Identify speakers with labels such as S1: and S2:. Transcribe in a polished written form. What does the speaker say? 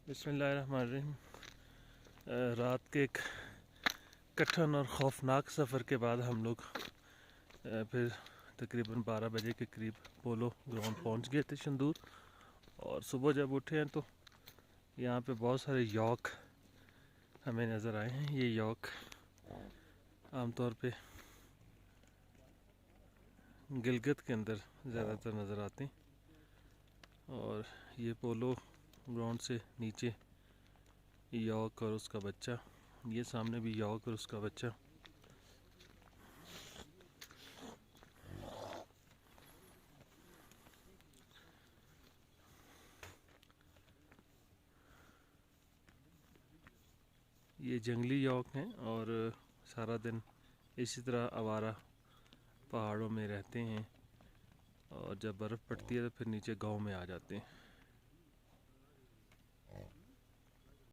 S1: बिस्मिल्लाहिर्रहमानिर्रहीम। रात के एक कठिन और ख़ौफनाक सफ़र के बाद हम लोग फिर तकरीबन 12 बजे के करीब पोलो ग्राउंड पहुंच गए थे शंदूर। और सुबह जब उठे हैं तो यहाँ पे बहुत सारे यॉक हमें नज़र आए हैं। ये यॉक आमतौर पे गिलगित के अंदर ज़्यादातर नज़र आते हैं। और ये पोलो ग्राउंड से नीचे यॉक और उसका बच्चा, ये सामने भी यॉक और उसका बच्चा। ये जंगली यॉक हैं और सारा दिन इसी तरह आवारा पहाड़ों में रहते हैं और जब बर्फ़ पड़ती है तो फिर नीचे गांव में आ जाते हैं।